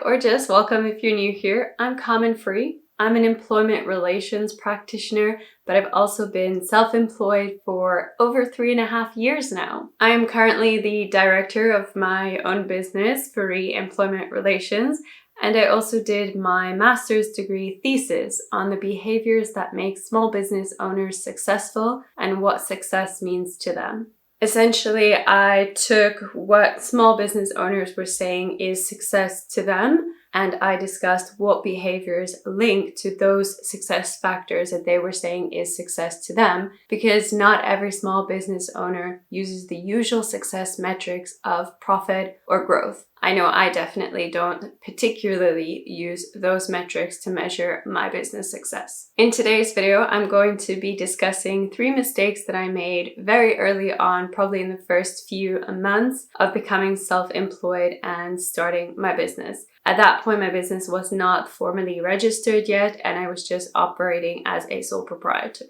or just welcome if you're new here. I'm Fourie. I'm an employment relations practitioner, but I've also been self-employed for over 3.5 years now. I am currently the director of my own business, Fourie Employment Relations, and I also did my master's degree thesis on the behaviors that make small business owners successful and what success means to them. Essentially, I took what small business owners were saying is success to them, and I discussed what behaviors link to those success factors that they were saying is success to them, because not every small business owner uses the usual success metrics of profit or growth. I know I definitely don't particularly use those metrics to measure my business success. In today's video, I'm going to be discussing 3 mistakes that I made very early on, probably in the first few months of becoming self-employed and starting my business. At that point, my business was not formally registered yet, and I was just operating as a sole proprietor.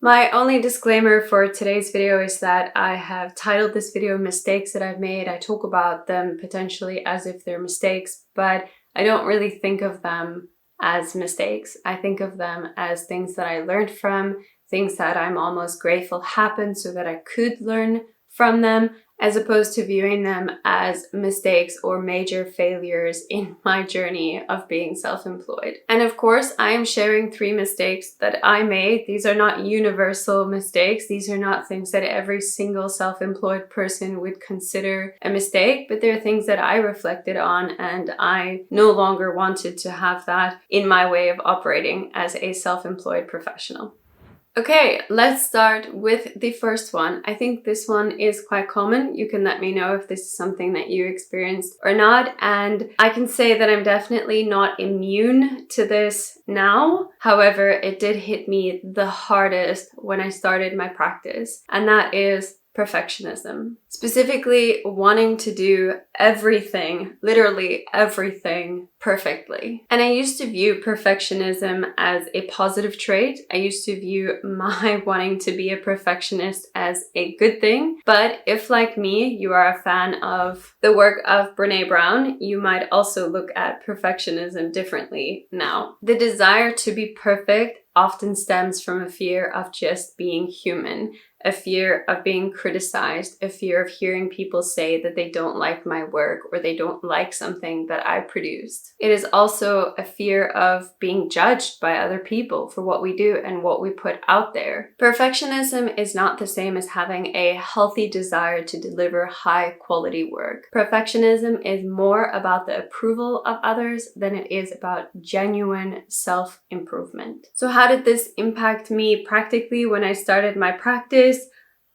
My only disclaimer for today's video is that I have titled this video Mistakes That I've Made. I talk about them potentially as if they're mistakes, but I don't really think of them as mistakes. I think of them as things that I learned from, things that I'm almost grateful happened so that I could learn from them, as opposed to viewing them as mistakes or major failures in my journey of being self-employed. And of course, I am sharing 3 mistakes that I made. These are not universal mistakes. These are not things that every single self-employed person would consider a mistake, but they're things that I reflected on, and I no longer wanted to have that in my way of operating as a self-employed professional. Okay, let's start with the first one. I think this one is quite common. You can let me know if this is something that you experienced or not. And I can say that I'm definitely not immune to this now. However, it did hit me the hardest when I started my practice, and that is perfectionism. Specifically, wanting to do everything, literally everything, perfectly. And I used to view perfectionism as a positive trait. I used to view my wanting to be a perfectionist as a good thing. But if, like me, you are a fan of the work of Brene Brown, you might also look at perfectionism differently now. The desire to be perfect often stems from a fear of just being human, a fear of being criticized, a fear of hearing people say that they don't like my work or they don't like something that I produced. It is also a fear of being judged by other people for what we do and what we put out there. Perfectionism is not the same as having a healthy desire to deliver high quality work. Perfectionism is more about the approval of others than it is about genuine self-improvement. So how did this impact me practically when I started my practice?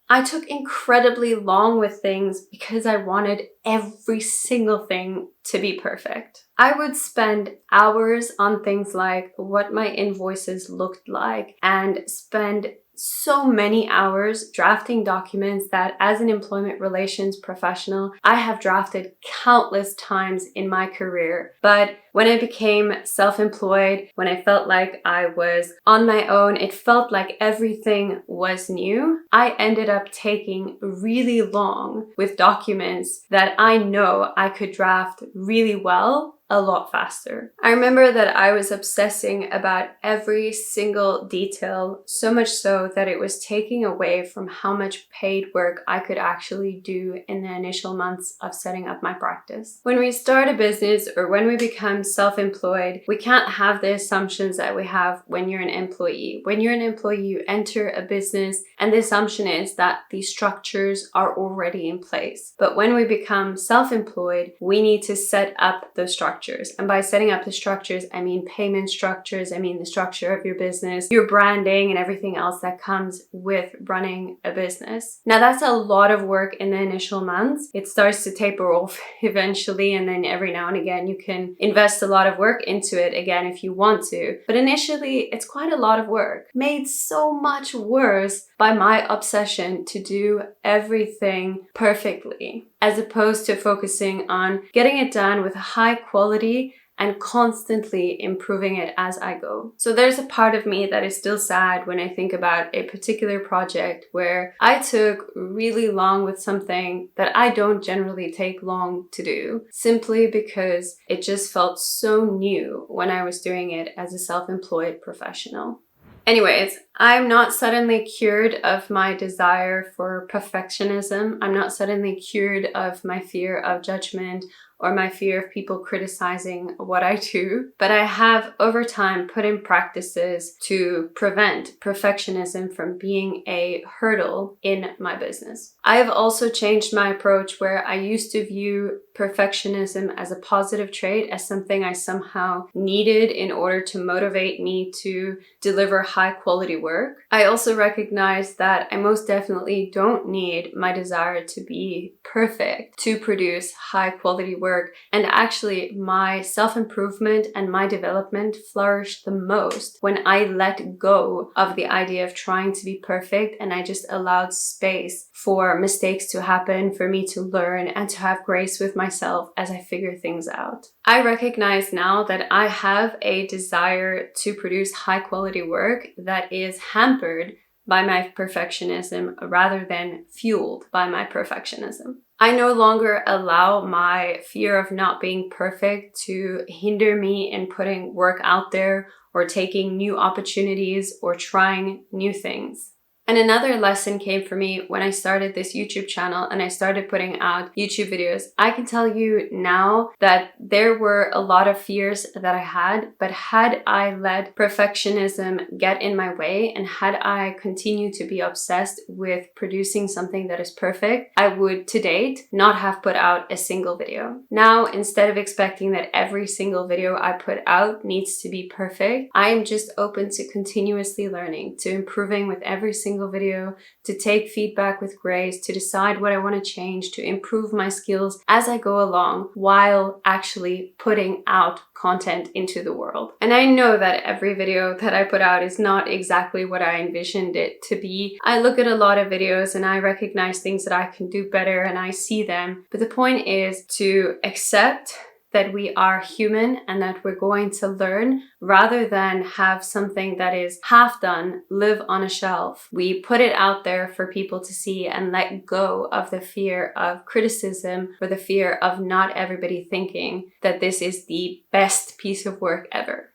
I took incredibly long with things because I wanted every single thing to be perfect. I would spend hours on things like what my invoices looked like and spend so many hours drafting documents that, as an employment relations professional, I have drafted countless times in my career. But when I became self-employed, when I felt like I was on my own, it felt like everything was new. I ended up taking really long with documents that I know I could draft really well a lot faster. I remember that I was obsessing about every single detail, so much so that it was taking away from how much paid work I could actually do in the initial months of setting up my practice. When we start a business or when we become self-employed, we can't have the assumptions that we have when you're an employee. When you're an employee, you enter a business and the assumption is that the structures are already in place. But when we become self-employed, we need to set up those structures. And by setting up the structures, I mean payment structures, I mean the structure of your business, your branding, and everything else that comes with running a business. Now, that's a lot of work in the initial months. It starts to taper off eventually, and then every now and again, you can invest a lot of work into it again if you want to. But initially, it's quite a lot of work, made so much worse by my obsession to do everything perfectly, as opposed to focusing on getting it done with high quality and constantly improving it as I go. So there's a part of me that is still sad when I think about a particular project where I took really long with something that I don't generally take long to do, simply because it just felt so new when I was doing it as a self-employed professional. Anyways, I'm not suddenly cured of my desire for perfectionism. I'm not suddenly cured of my fear of judgment or my fear of people criticizing what I do, but I have over time put in practices to prevent perfectionism from being a hurdle in my business. I have also changed my approach where I used to view perfectionism as a positive trait, as something I somehow needed in order to motivate me to deliver high quality work. I also recognize that I most definitely don't need my desire to be perfect to produce high quality work. And actually, my self-improvement and my development flourished the most when I let go of the idea of trying to be perfect, and I just allowed space for mistakes to happen, for me to learn, and to have grace with myself as I figure things out. I recognize now that I have a desire to produce high quality work that is hampered by my perfectionism rather than fueled by my perfectionism. I no longer allow my fear of not being perfect to hinder me in putting work out there or taking new opportunities or trying new things. And another lesson came for me when I started this YouTube channel and I started putting out YouTube videos. I can tell you now that there were a lot of fears that I had, but had I let perfectionism get in my way and had I continued to be obsessed with producing something that is perfect, I would to date not have put out a single video. Now, instead of expecting that every single video I put out needs to be perfect, I am just open to continuously learning, to improving with every single video, to take feedback with grace, to decide what I want to change, to improve my skills as I go along while actually putting out content into the world. And I know that every video that I put out is not exactly what I envisioned it to be. I look at a lot of videos and I recognize things that I can do better and I see them. But the point is to accept that we are human and that we're going to learn rather than have something that is half done live on a shelf. We put it out there for people to see and let go of the fear of criticism or the fear of not everybody thinking that this is the best piece of work ever.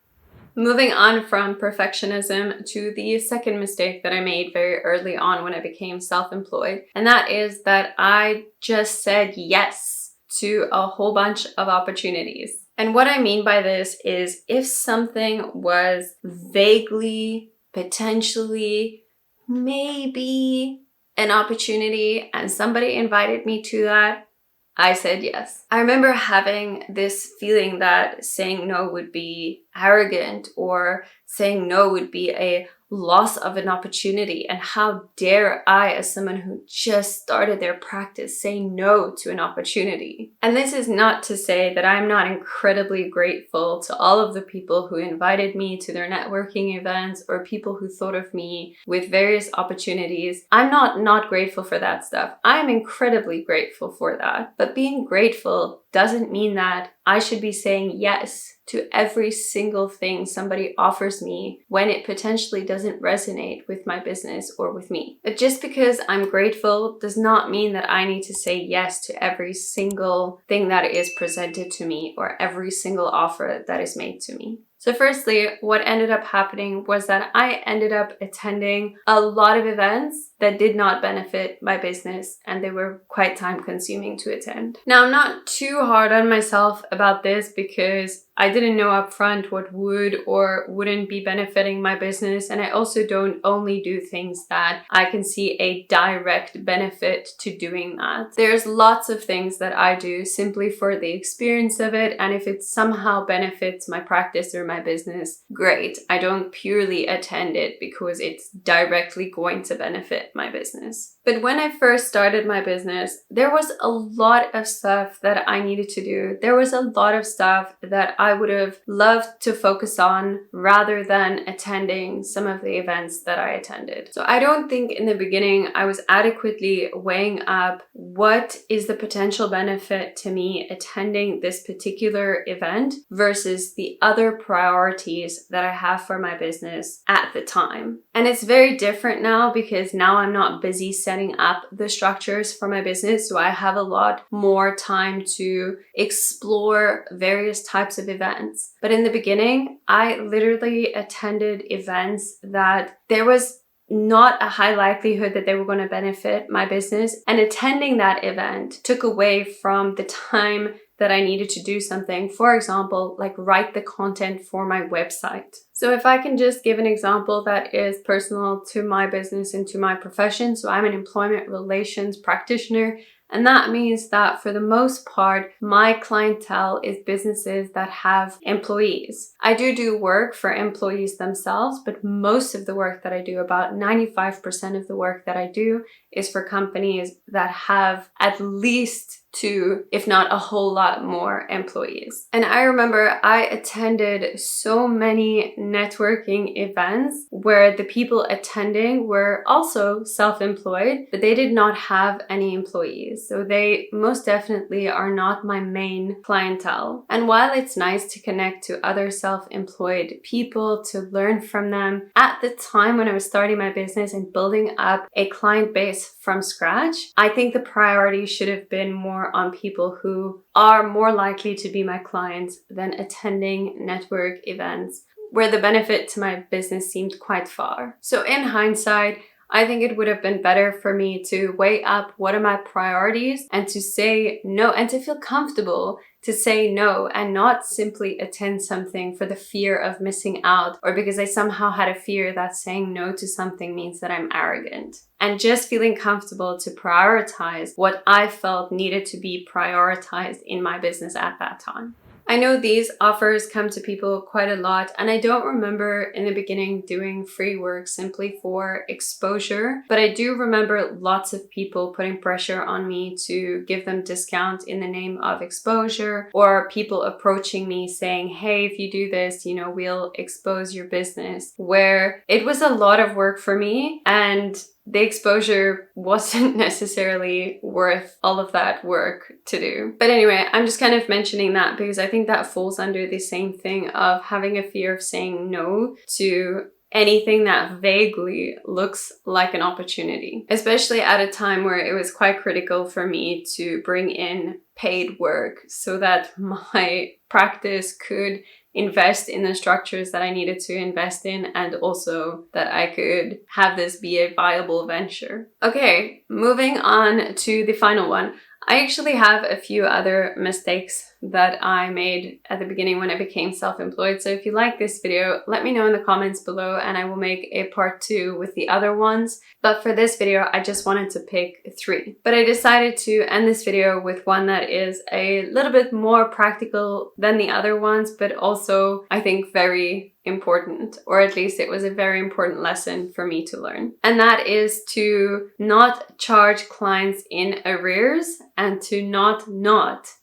Moving on from perfectionism to the second mistake that I made very early on when I became self-employed, and that is that I just said yes to a whole bunch of opportunities. And what I mean by this is if something was vaguely, potentially, maybe an opportunity and somebody invited me to that, I said yes. I remember having this feeling that saying no would be arrogant or saying no would be a loss of an opportunity, and how dare I, as someone who just started their practice, say no to an opportunity. And this is not to say that I'm not incredibly grateful to all of the people who invited me to their networking events or people who thought of me with various opportunities. I'm not grateful for that stuff. I'm incredibly grateful for that. But being grateful doesn't mean that I should be saying yes to every single thing somebody offers me when it potentially doesn't resonate with my business or with me. But just because I'm grateful does not mean that I need to say yes to every single thing that is presented to me or every single offer that is made to me. So firstly, what ended up happening was that I ended up attending a lot of events that did not benefit my business, and they were quite time consuming to attend. Now, I'm not too hard on myself about this because I didn't know upfront what would or wouldn't be benefiting my business, and I also don't only do things that I can see a direct benefit to doing that. There's lots of things that I do simply for the experience of it, and if it somehow benefits my practice or my business, great. I don't purely attend it because it's directly going to benefit my business. But when I first started my business, there was a lot of stuff that I needed to do. There was a lot of stuff that I I would have loved to focus on rather than attending some of the events that I attended. So I don't think in the beginning I was adequately weighing up what is the potential benefit to me attending this particular event versus the other priorities that I have for my business at the time. And it's very different now because now I'm not busy setting up the structures for my business, so I have a lot more time to explore various types of events. But in the beginning, I literally attended events that there was not a high likelihood that they were going to benefit my business, and attending that event took away from the time that I needed to do something. For example, like write the content for my website. So if I can just give an example that is personal to my business and to my profession. So I'm an employment relations practitioner, and that means that for the most part, my clientele is businesses that have employees. I do work for employees themselves, but most of the work that I do, about 95% of the work that I do, is for companies that have at least 2, if not a whole lot more employees. And I remember I attended so many networking events where the people attending were also self-employed, but they did not have any employees. So they most definitely are not my main clientele. And while it's nice to connect to other self-employed people, to learn from them, at the time when I was starting my business and building up a client base from scratch, I think the priority should have been more on people who are more likely to be my clients than attending network events where the benefit to my business seemed quite far. So in hindsight, I think it would have been better for me to weigh up what are my priorities and to say no, and to feel comfortable to say no and not simply attend something for the fear of missing out or because I somehow had a fear that saying no to something means that I'm arrogant. And just feeling comfortable to prioritize what I felt needed to be prioritized in my business at that time. I know these offers come to people quite a lot, and I don't remember in the beginning doing free work simply for exposure, but I do remember lots of people putting pressure on me to give them discount in the name of exposure, or people approaching me saying, hey, if you do this, we'll expose your business, where it was a lot of work for me and the exposure wasn't necessarily worth all of that work to do. But anyway, I'm just kind of mentioning that because I think that falls under the same thing of having a fear of saying no to anything that vaguely looks like an opportunity, especially at a time where it was quite critical for me to bring in paid work so that my practice could invest in the structures that I needed to invest in, and also that I could have this be a viable venture. Okay, moving on to the final one. I actually have a few other mistakes that I made at the beginning when I became self-employed. So if you like this video, let me know in the comments below and I will make a part 2 with the other ones. But for this video, I just wanted to pick 3. But I decided to end this video with one that is a little bit more practical than the other ones, but also I think very important, or at least it was a very important lesson for me to learn. And that is to not charge clients in arrears and to not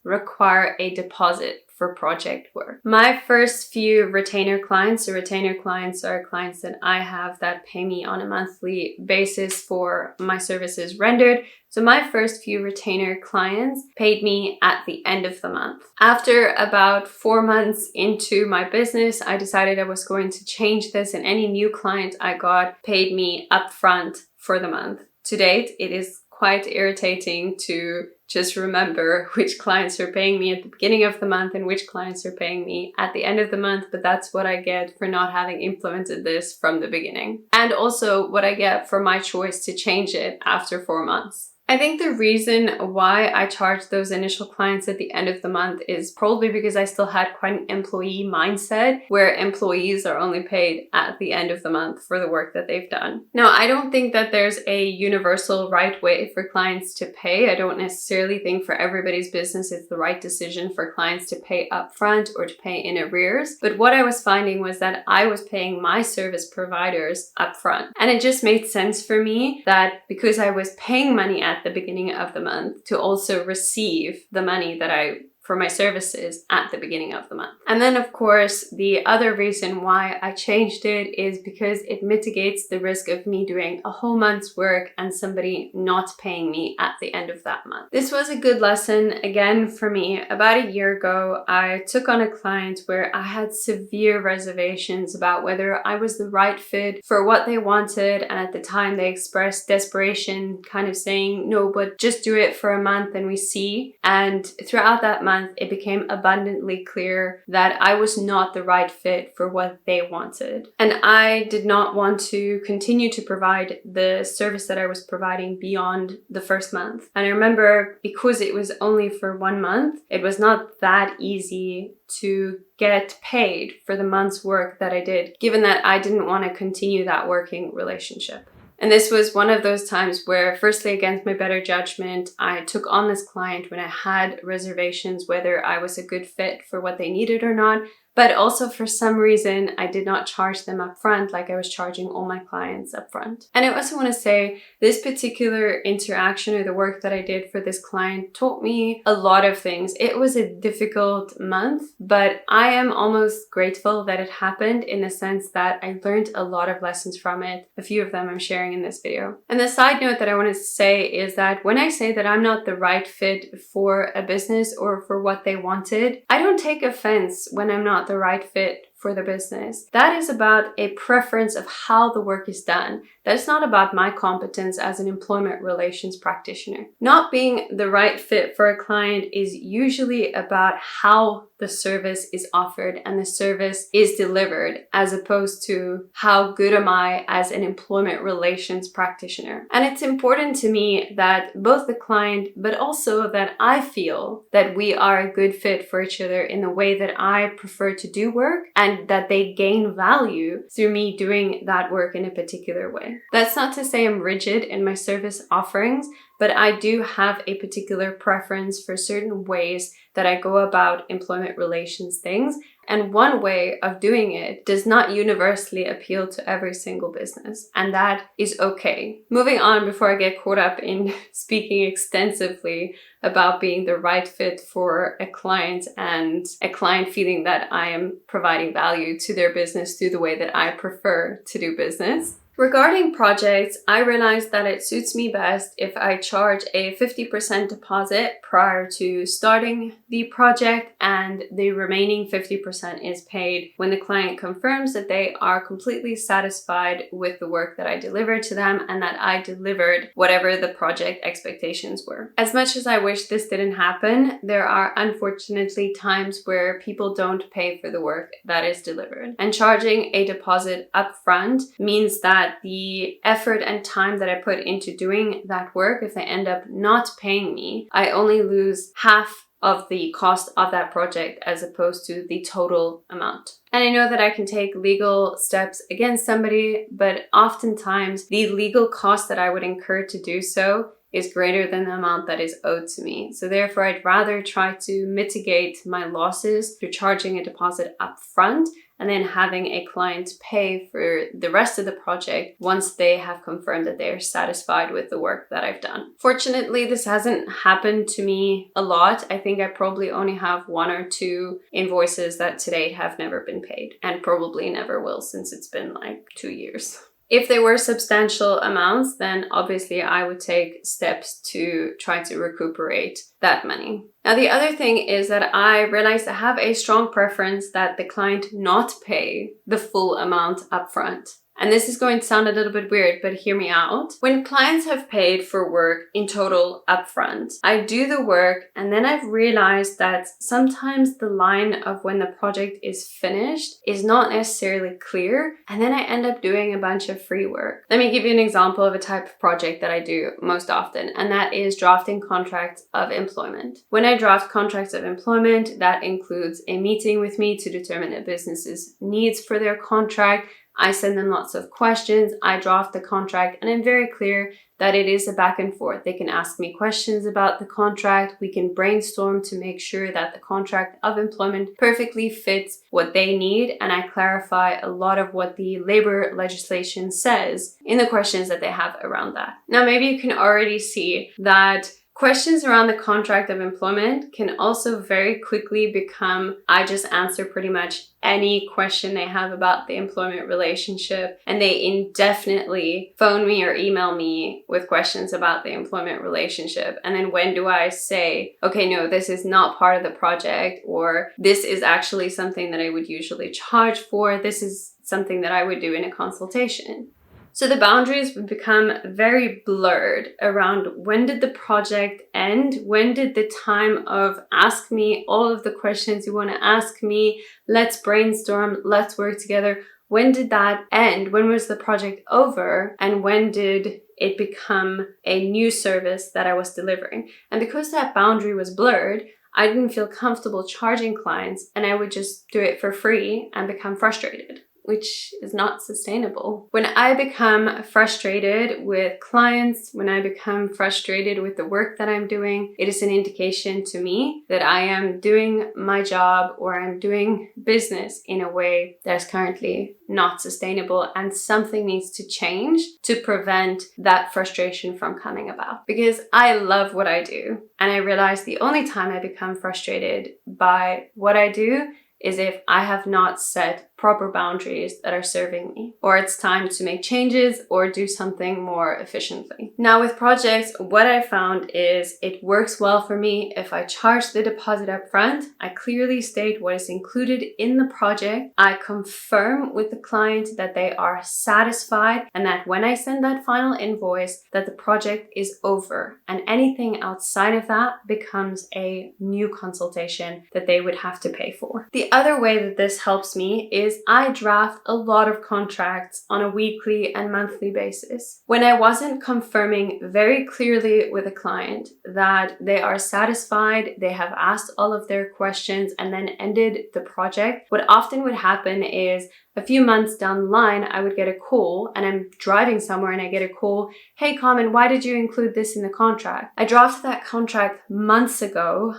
require a deposit for project work. My first few retainer clients, so retainer clients are clients that I have that pay me on a monthly basis for my services rendered. So my first few retainer clients paid me at the end of the month. After about 4 months into my business, I decided I was going to change this, and any new client I got paid me upfront for the month. To date, it is quite irritating to just remember which clients are paying me at the beginning of the month and which clients are paying me at the end of the month, but that's what I get for not having implemented this from the beginning. And also what I get for my choice to change it after 4 months. I think the reason why I charged those initial clients at the end of the month is probably because I still had quite an employee mindset where employees are only paid at the end of the month for the work that they've done. Now, I don't think that there's a universal right way for clients to pay. I don't necessarily think for everybody's business it's the right decision for clients to pay upfront or to pay in arrears. But what I was finding was that I was paying my service providers upfront. And it just made sense for me that because I was paying money at the beginning of the month to also receive the money that I for my services at the beginning of the month. And then of course, the other reason why I changed it is because it mitigates the risk of me doing a whole month's work and somebody not paying me at the end of that month. This was a good lesson again for me. About a year ago, I took on a client where I had severe reservations about whether I was the right fit for what they wanted, and at the time they expressed desperation, kind of saying, no, but just do it for a month and we see. And throughout that month, it became abundantly clear that I was not the right fit for what they wanted. And I did not want to continue to provide the service that I was providing beyond the first month. And I remember, because it was only for 1 month, it was not that easy to get paid for the month's work that I did, given that I didn't want to continue that working relationship. And this was one of those times where, firstly, against my better judgment, I took on this client when I had reservations whether I was a good fit for what they needed or not. But also, for some reason, I did not charge them upfront like I was charging all my clients upfront. And I also want to say, this particular interaction or the work that I did for this client taught me a lot of things. It was a difficult month, but I am almost grateful that it happened, in the sense that I learned a lot of lessons from it. A few of them I'm sharing in this video. And the side note that I want to say is that when I say that I'm not the right fit for a business or for what they wanted, I don't take offense when I'm not the right fit for the business. That is about a preference of how the work is done. That's not about my competence as an employment relations practitioner. Not being the right fit for a client is usually about how the service is offered and the service is delivered, as opposed to how good am I as an employment relations practitioner. And it's important to me that both the client, but also that I feel that we are a good fit for each other in the way that I prefer to do work, and that they gain value through me doing that work in a particular way. That's not to say I'm rigid in my service offerings, but I do have a particular preference for certain ways that I go about employment relations things. And one way of doing it does not universally appeal to every single business, and that is okay. Moving on, before I get caught up in speaking extensively about being the right fit for a client and a client feeling that I am providing value to their business through the way that I prefer to do business. Regarding projects, I realized that it suits me best if I charge a 50% deposit prior to starting the project, and the remaining 50% is paid when the client confirms that they are completely satisfied with the work that I delivered to them and that I delivered whatever the project expectations were. As much as I wish this didn't happen, there are unfortunately times where people don't pay for the work that is delivered. And charging a deposit upfront means that the effort and time that I put into doing that work, if they end up not paying me, I only lose half of the cost of that project as opposed to the total amount. And I know that I can take legal steps against somebody, but oftentimes the legal cost that I would incur to do so is greater than the amount that is owed to me. So therefore, I'd rather try to mitigate my losses through charging a deposit upfront and then having a client pay for the rest of the project once they have confirmed that they are satisfied with the work that I've done. Fortunately, this hasn't happened to me a lot. I think I probably only have 1 or 2 invoices that to date have never been paid, and probably never will, since it's been like 2 years. If they were substantial amounts, then obviously I would take steps to try to recuperate that money. Now, the other thing is that I realized I have a strong preference that the client not pay the full amount upfront. And this is going to sound a little bit weird, but hear me out. When clients have paid for work in total upfront, I do the work, and then I've realized that sometimes the line of when the project is finished is not necessarily clear, and then I end up doing a bunch of free work. Let me give you an example of a type of project that I do most often, and that is drafting contracts of employment. When I draft contracts of employment, that includes a meeting with me to determine a business's needs for their contract. I send them lots of questions, I draft the contract, and I'm very clear that it is a back and forth. They can ask me questions about the contract, we can brainstorm to make sure that the contract of employment perfectly fits what they need, and I clarify a lot of what the labor legislation says in the questions that they have around that. Now, maybe you can already see that Questions around the contract of employment can also very quickly become, I just answer pretty much any question they have about the employment relationship, and they indefinitely phone me or email me with questions about the employment relationship. And then when do I say, okay, no, this is not part of the project, or this is actually something that I would usually charge for, this is something that I would do in a consultation. So the boundaries would become very blurred around when did the project end, when did the time of ask me all of the questions you want to ask me, let's brainstorm, let's work together, when did that end, when was the project over, and when did it become a new service that I was delivering. And because that boundary was blurred, I didn't feel comfortable charging clients, and I would just do it for free and become frustrated, which is not sustainable. When I become frustrated with clients, when I become frustrated with the work that I'm doing, it is an indication to me that I am doing my job or I'm doing business in a way that is currently not sustainable, and something needs to change to prevent that frustration from coming about. Because I love what I do, and I realize the only time I become frustrated by what I do is if I have not set proper boundaries that are serving me, or it's time to make changes or do something more efficiently. Now with projects, what I found is it works well for me if I charge the deposit up front, I clearly state what is included in the project, I confirm with the client that they are satisfied, and that when I send that final invoice, that the project is over, and anything outside of that becomes a new consultation that they would have to pay for. The other way that this helps me is I draft a lot of contracts on a weekly and monthly basis. When I wasn't confirming very clearly with a client that they are satisfied, they have asked all of their questions and then ended the project, what often would happen is a few months down the line, I would get a call, and I'm driving somewhere and I get a call, hey Carmen, why did you include this in the contract? I drafted that contract months ago.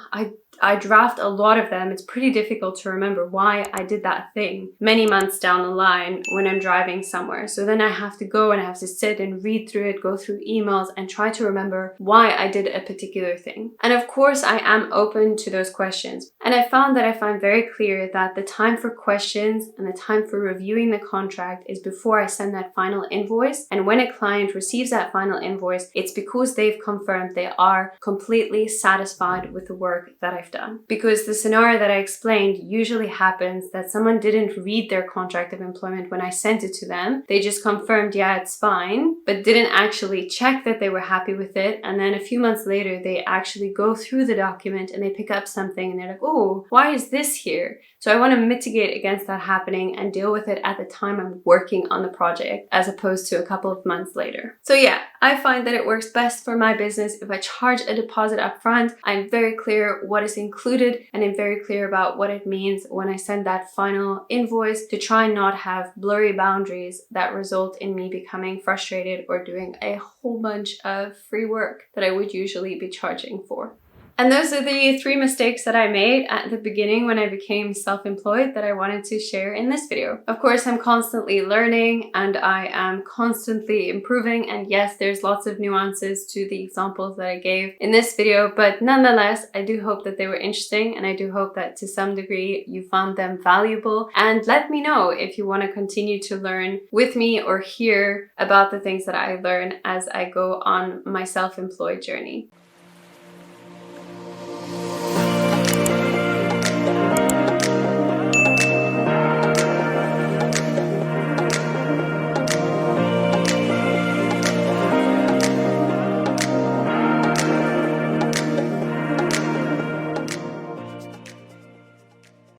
I draft a lot of them. It's pretty difficult to remember why I did that thing many months down the line when I'm driving somewhere. So then I have to go and I have to sit and read through it, go through emails and try to remember why I did a particular thing. And of course, I am open to those questions. And I found that I find very clear that the time for questions and the time for reviewing the contract is before I send that final invoice. And when a client receives that final invoice, it's because they've confirmed they are completely satisfied with the work that I've done. Because the scenario that I explained usually happens that someone didn't read their contract of employment when I sent it to them. They just confirmed, yeah, it's fine, but didn't actually check that they were happy with it. And then a few months later, they actually go through the document and they pick up something and they're like, oh, why is this here? So I want to mitigate against that happening and deal with it at the time I'm working on the project, as opposed to a couple of months later. So yeah, I find that it works best for my business if I charge a deposit up front. I'm very clear what is included, and I'm very clear about what it means when I send that final invoice, to try and not have blurry boundaries that result in me becoming frustrated or doing a whole bunch of free work that I would usually be charging for. And those are the 3 mistakes that I made at the beginning when I became self-employed that I wanted to share in this video. Of course, I'm constantly learning and I am constantly improving. And yes, there's lots of nuances to the examples that I gave in this video, but nonetheless, I do hope that they were interesting, and I do hope that to some degree you found them valuable. And let me know if you want to continue to learn with me or hear about the things that I learn as I go on my self-employed journey.